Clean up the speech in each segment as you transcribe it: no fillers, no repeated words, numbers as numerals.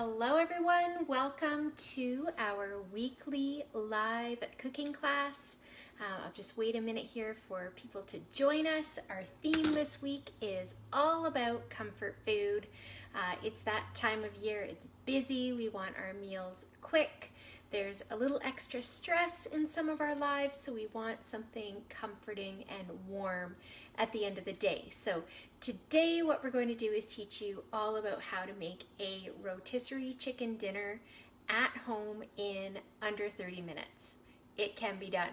Hello everyone, welcome to our weekly live cooking class. I'll just wait a minute here for people to join us. Our theme this week is all about comfort food. It's that time of year, it's busy, we want our meals quick. There's a little extra stress in some of our lives, so we want something comforting and warm at the end of the day. So today what we're going to do is teach you all about how to make a rotisserie chicken dinner at home in under 30 minutes. It can be done.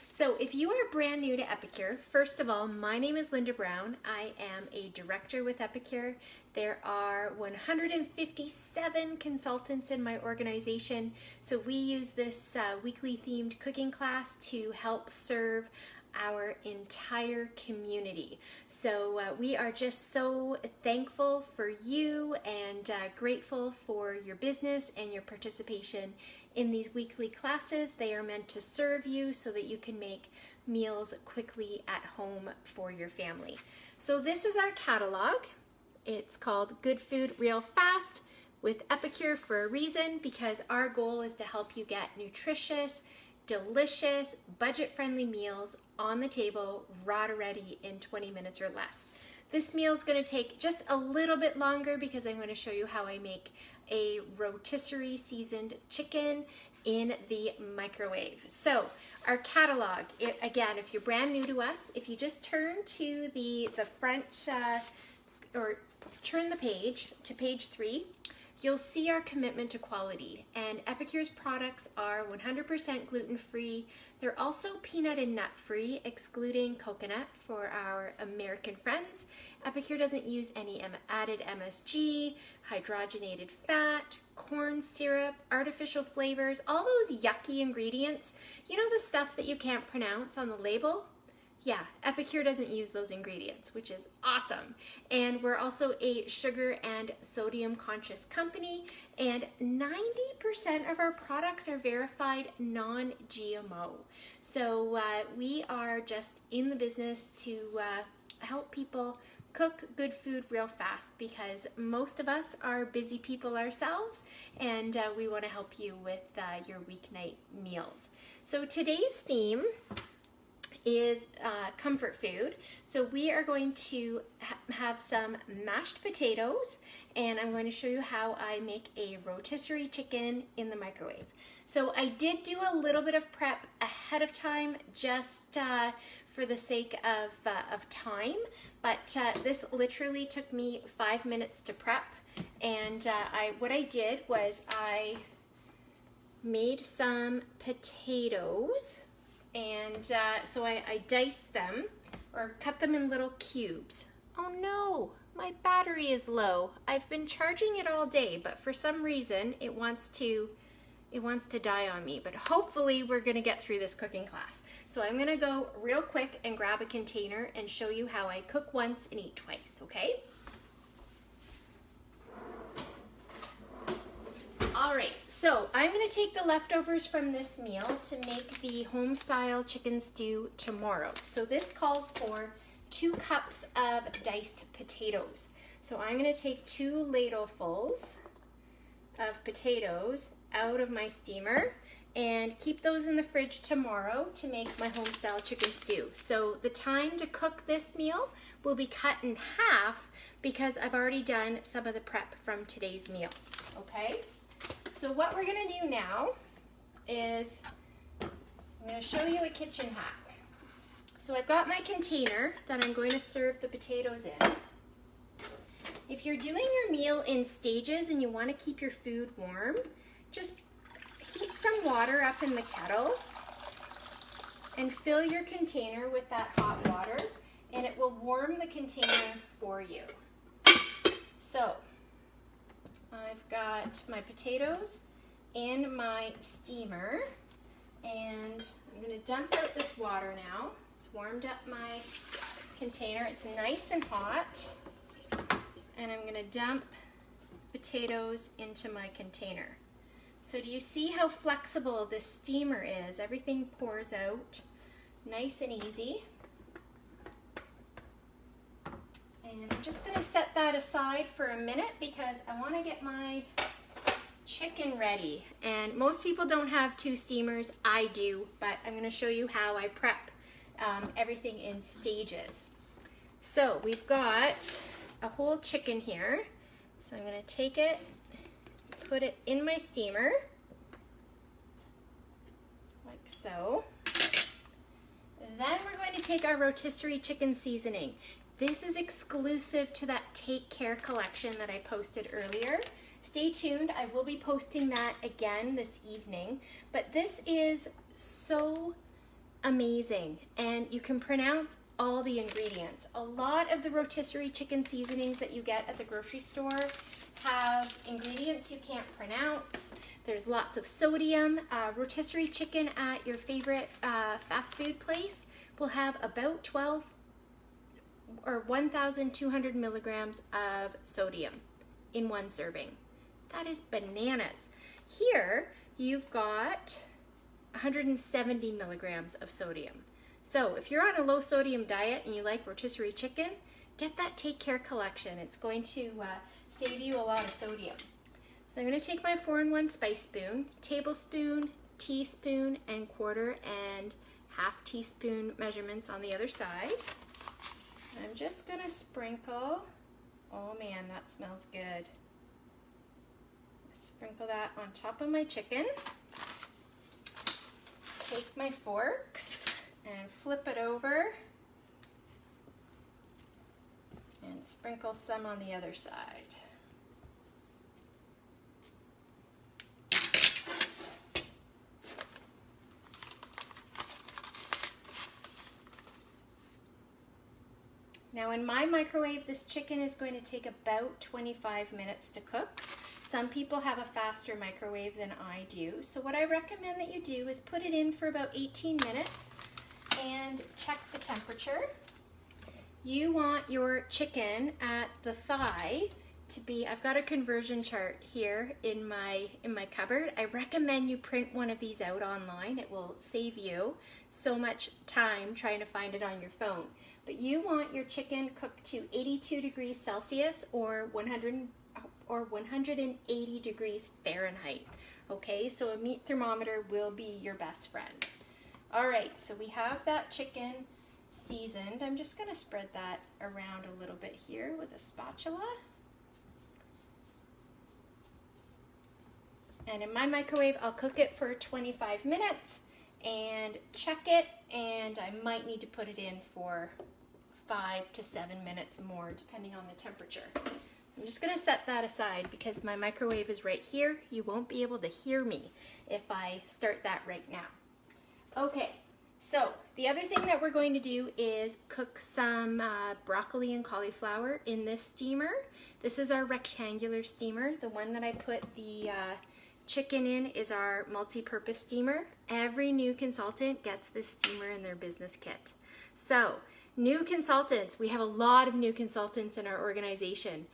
So if you are brand new to Epicure, first of all, my name is Linda Brown. I am a director with Epicure. There are 157 consultants in my organization. So we use this weekly themed cooking class to help serve our entire community. So we are just so thankful for you and grateful for your business and your participation in these weekly classes. They are meant to serve you so that you can make meals quickly at home for your family. So this is our catalog. It's called Good Food Real Fast with Epicure for a reason, because our goal is to help you get nutritious, delicious, budget-friendly meals on the table, ready in 20 minutes or less. This meal is going to take just a little bit longer because I'm going to show you how I make a rotisserie seasoned chicken in the microwave. So our catalog, again, if you're brand new to us, if you just turn to the front or turn the page to page 3, you'll see our commitment to quality, and Epicure's products are 100% gluten-free. They're also peanut and nut-free, excluding coconut for our American friends. Epicure doesn't use any added MSG, hydrogenated fat, corn syrup, artificial flavors, all those yucky ingredients. You know, the stuff that you can't pronounce on the label? Yeah, Epicure doesn't use those ingredients, which is awesome. And we're also a sugar and sodium conscious company, and 90% of our products are verified non-GMO. So we are just in the business to help people cook good food real fast, because most of us are busy people ourselves, and we want to help you with your weeknight meals. So today's theme is comfort food. So we are going to have some mashed potatoes, and I'm going to show you how I make a rotisserie chicken in the microwave. So I did do a little bit of prep ahead of time, just for the sake of time, but this literally took me 5 minutes to prep. And what I did was I made some potatoes. And so I diced them, or cut them in little cubes. Oh no, my battery is low. I've been charging it all day, but for some reason it wants to die on me. But hopefully we're gonna get through this cooking class. So I'm gonna go real quick and grab a container and show you how I cook once and eat twice, okay? All right, so I'm going to take the leftovers from this meal to make the home-style chicken stew tomorrow. So this calls for 2 cups of diced potatoes. So I'm going to take 2 ladlefuls of potatoes out of my steamer and keep those in the fridge tomorrow to make my home-style chicken stew. So the time to cook this meal will be cut in half because I've already done some of the prep from today's meal, okay? So what we're going to do now is I'm going to show you a kitchen hack. So I've got my container that I'm going to serve the potatoes in. If you're doing your meal in stages and you want to keep your food warm, just heat some water up in the kettle and fill your container with that hot water, and it will warm the container for you. So I've got my potatoes in my steamer, and I'm going to dump out this water now. It's warmed up my container. It's nice and hot, and I'm going to dump potatoes into my container. So do you see how flexible this steamer is? Everything pours out nice and easy. And I'm just going to set that aside for a minute because I want to get my chicken ready. And most people don't have 2 steamers. I do, but I'm going to show you how I prep everything in stages. So we've got a whole chicken here. So I'm going to take it, put it in my steamer, like so. Then we're going to take our rotisserie chicken seasoning. This is exclusive to that Take Care collection that I posted earlier. Stay tuned, I will be posting that again this evening, but this is so amazing and you can pronounce all the ingredients. A lot of the rotisserie chicken seasonings that you get at the grocery store have ingredients you can't pronounce. There's lots of sodium. Rotisserie chicken at your favorite fast food place will have about 12 or 1,200 milligrams of sodium in one serving. That is bananas. Here you've got 170 milligrams of sodium. So if you're on a low sodium diet and you like rotisserie chicken, get that Take Care collection. It's going to save you a lot of sodium. So I'm going to take my 4-in-1 spice spoon, tablespoon, teaspoon, and quarter and half teaspoon measurements on the other side. I'm just going to sprinkle, oh man, that smells good. Sprinkle that on top of my chicken. Take my forks and flip it over and sprinkle some on the other side. Now in my microwave, this chicken is going to take about 25 minutes to cook. Some people have a faster microwave than I do. So what I recommend that you do is put it in for about 18 minutes and check the temperature. You want your chicken at the thigh to be, I've got a conversion chart here in my cupboard. I recommend you print one of these out online. It will save you so much time trying to find it on your phone. But you want your chicken cooked to 82 degrees Celsius or 180 degrees Fahrenheit. Okay, so a meat thermometer will be your best friend. All right, so we have that chicken seasoned. I'm just going to spread that around a little bit here with a spatula. And in my microwave, I'll cook it for 25 minutes and check it, and I might need to put it in for 5 to 7 minutes more, depending on the temperature. So I'm just going to set that aside because my microwave is right here. You won't be able to hear me if I start that right now. Okay, so the other thing that we're going to do is cook some broccoli and cauliflower in this steamer. This is our rectangular steamer. The one that I put the chicken in is our multi-purpose steamer. Every new consultant gets this steamer in their business kit. So, new consultants, we have a lot of new consultants in our organization.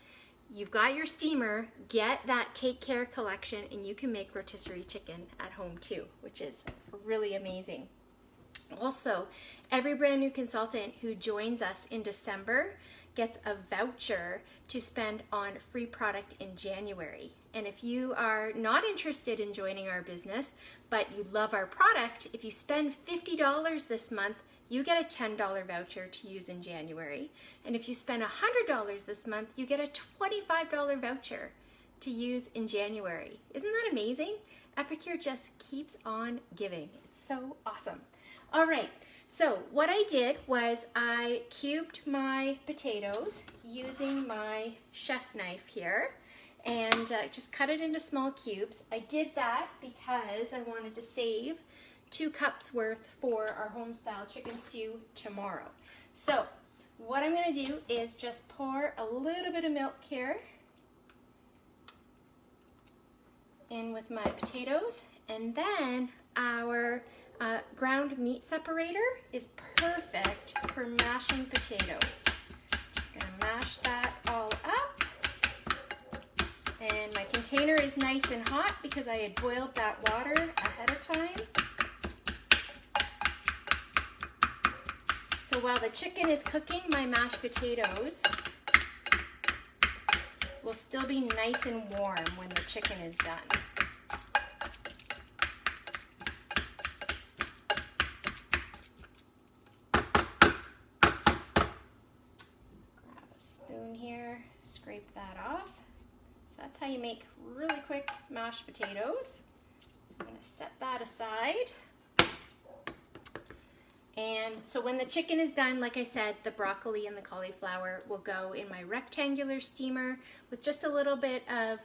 You've got your steamer, get that Take Care collection, and you can make rotisserie chicken at home too, which is really amazing. Also, every brand new consultant who joins us in December gets a voucher to spend on free product in January. And if you are not interested in joining our business, but you love our product, if you spend $50 this month, you get a $10 voucher to use in January. And if you spend $100 this month, you get a $25 voucher to use in January. Isn't that amazing? Epicure just keeps on giving. It's so awesome. All right, so what I did was I cubed my potatoes using my chef knife here and just cut it into small cubes. I did that because I wanted to save 2 cups worth for our home-style chicken stew tomorrow. So what I'm going to do is just pour a little bit of milk here in with my potatoes, and then our ground meat separator is perfect for mashing potatoes. Just going to mash that all up. And my container is nice and hot because I had boiled that water ahead of time. So while the chicken is cooking my mashed potatoes, will still be nice and warm when the chicken is done. Grab a spoon here, scrape that off. So that's how you make really quick mashed potatoes. So I'm going to set that aside. And so when the chicken is done, like I said, the broccoli and the cauliflower will go in my rectangular steamer with just a little bit of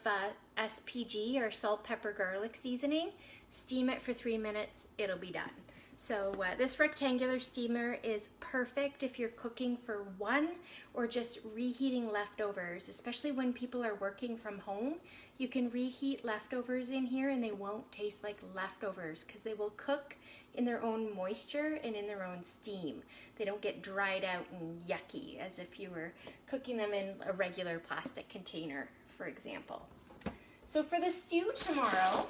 SPG or salt, pepper, garlic seasoning. Steam it for 3 minutes, it'll be done. So this rectangular steamer is perfect if you're cooking for one or just reheating leftovers, especially when people are working from home. You can reheat leftovers in here and they won't taste like leftovers because they will cook in their own moisture and in their own steam. They don't get dried out and yucky as if you were cooking them in a regular plastic container, for example. So for the stew tomorrow,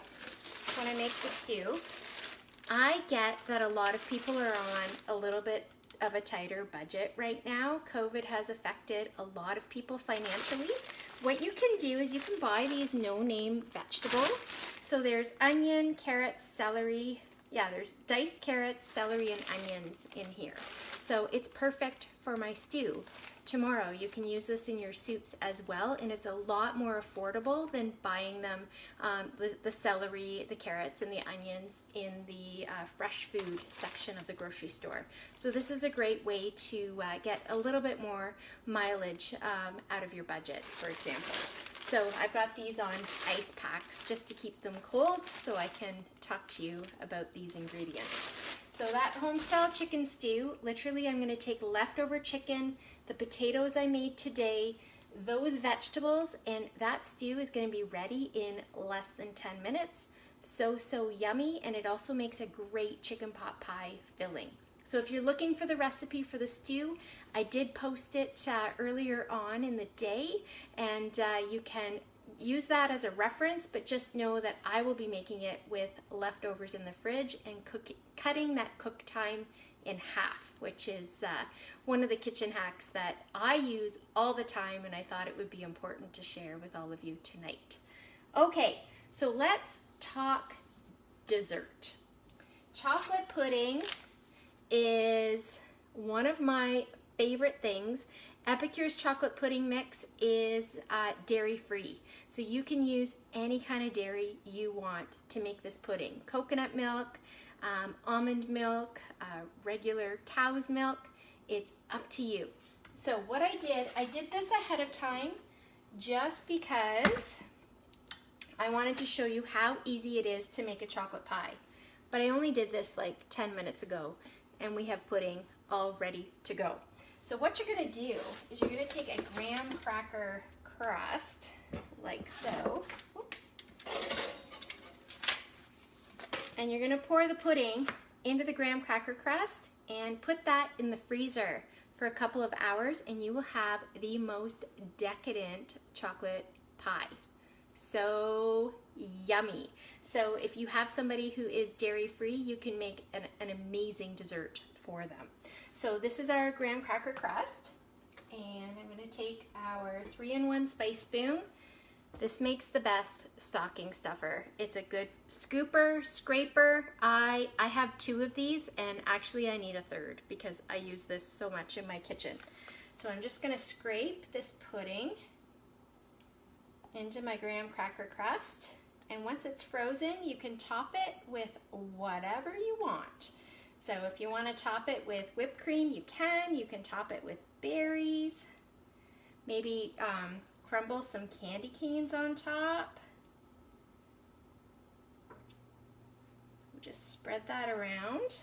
when I make the stew, I get that a lot of people are on a little bit of a tighter budget right now. COVID has affected a lot of people financially. What you can do is you can buy these no-name vegetables. So there's onion, carrots, celery. Yeah, there's diced carrots, celery, and onions in here. So it's perfect for my stew. Tomorrow you can use this in your soups as well, and it's a lot more affordable than buying them, the celery, the carrots, and the onions in the fresh food section of the grocery store. So this is a great way to get a little bit more mileage out of your budget, for example. So I've got these on ice packs just to keep them cold so I can talk to you about these ingredients. So that home-style chicken stew, literally I'm going to take leftover chicken, the potatoes I made today, those vegetables, and that stew is going to be ready in less than 10 minutes. So yummy, and it also makes a great chicken pot pie filling. So if you're looking for the recipe for the stew, I did post it earlier on in the day, and you can use that as a reference, but just know that I will be making it with leftovers in the fridge and cutting that cook time in half, which is one of the kitchen hacks that I use all the time, and I thought it would be important to share with all of you tonight. Okay, so let's talk dessert. Chocolate pudding is one of my favorite things. Epicure's chocolate pudding mix is dairy-free, so you can use any kind of dairy you want to make this pudding. Coconut milk, almond milk, regular cow's milk, it's up to you. So what I did this ahead of time just because I wanted to show you how easy it is to make a chocolate pie. But I only did this like 10 minutes ago, and we have pudding all ready to go. So what you're going to do is you're going to take a graham cracker crust, like so. Oops. And you're going to pour the pudding into the graham cracker crust and put that in the freezer for a couple of hours, and you will have the most decadent chocolate pie. So yummy. So if you have somebody who is dairy-free, you can make an amazing dessert for them. So this is our graham cracker crust, and I'm going to take our 3-in-1 spice spoon. This makes the best stocking stuffer. It's a good scooper, scraper. I have 2 of these, and actually I need a 3rd because I use this so much in my kitchen. So I'm just going to scrape this pudding into my graham cracker crust, and once it's frozen, you can top it with whatever you want. So if you want to top it with whipped cream, you can. You can top it with berries. Maybe crumble some candy canes on top. So just spread that around.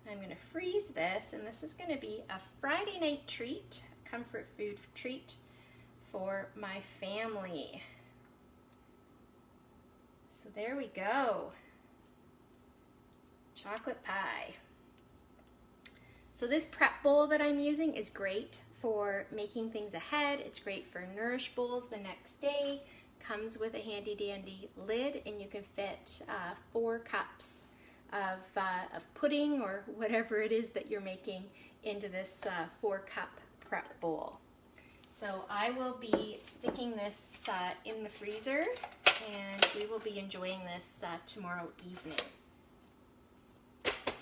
I'm going to freeze this, and this is going to be a Friday night treat, a comfort food treat for my family. So there we go. Chocolate pie. So this prep bowl that I'm using is great for making things ahead. It's great for nourish bowls the next day. Comes with a handy dandy lid, and you can fit 4 cups of pudding or whatever it is that you're making into this 4-cup prep bowl. So I will be sticking this in the freezer, and we will be enjoying this tomorrow evening.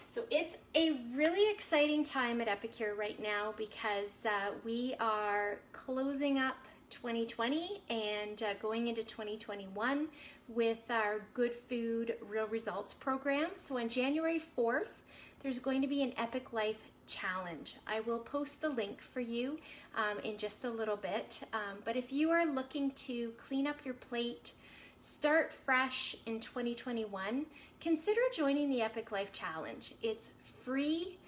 So it's a really exciting time at Epicure right now because we are closing up 2020 and going into 2021 with our Good Food Real Results program. So on January 4th, there's going to be an Epic Life Challenge. I will post the link for you in just a little bit. But if you are looking to clean up your plate, start fresh in 2021, consider joining the Epic Life Challenge. It's free.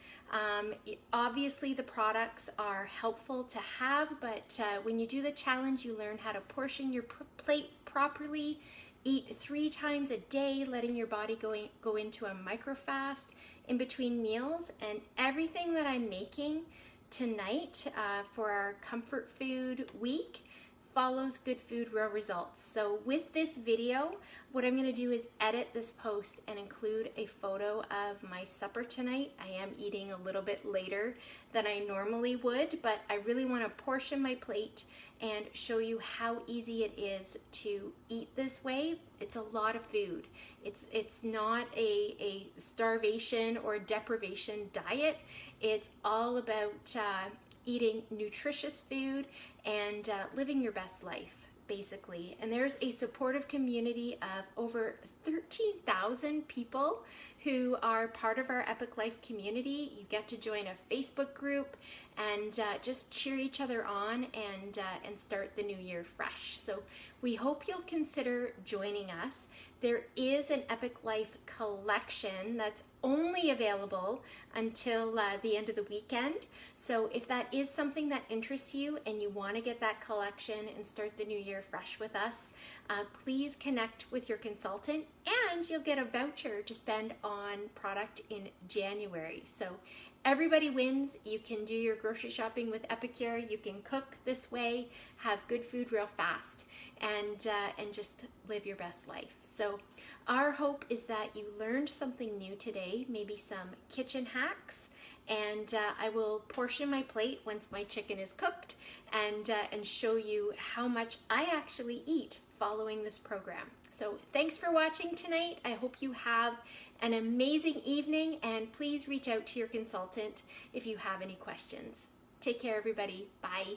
Obviously the products are helpful to have, but when you do the challenge, you learn how to portion your plate properly, eat 3 times a day, letting your body go into a micro fast in between meals, and everything that I'm making tonight for our Comfort Food Week follows Good Food Real Results. So with this video, what I'm going to do is edit this post and include a photo of my supper tonight. I am eating a little bit later than I normally would, but I really want to portion my plate and show you how easy it is to eat this way. It's a lot of food. It's not a starvation or deprivation diet. It's all about eating nutritious food and living your best life, basically. And there's a supportive community of over 13,000 people who are part of our Epic Life community. You get to join a Facebook group and just cheer each other on and start the new year fresh. So we hope you'll consider joining us. There is an Epic Life collection that's only available until the end of the weekend. So if that is something that interests you and you want to get that collection and start the new year fresh with us, please connect with your consultant and you'll get a voucher to spend on product in January. So everybody wins. You can do your grocery shopping with Epicure. You can cook this way, have good food real fast, and just live your best life. So our hope is that you learned something new today, maybe some kitchen hacks, and I will portion my plate once my chicken is cooked and show you how much I actually eat following this program. So thanks for watching tonight. I hope you have an amazing evening, and please reach out to your consultant if you have any questions. Take care, everybody. Bye.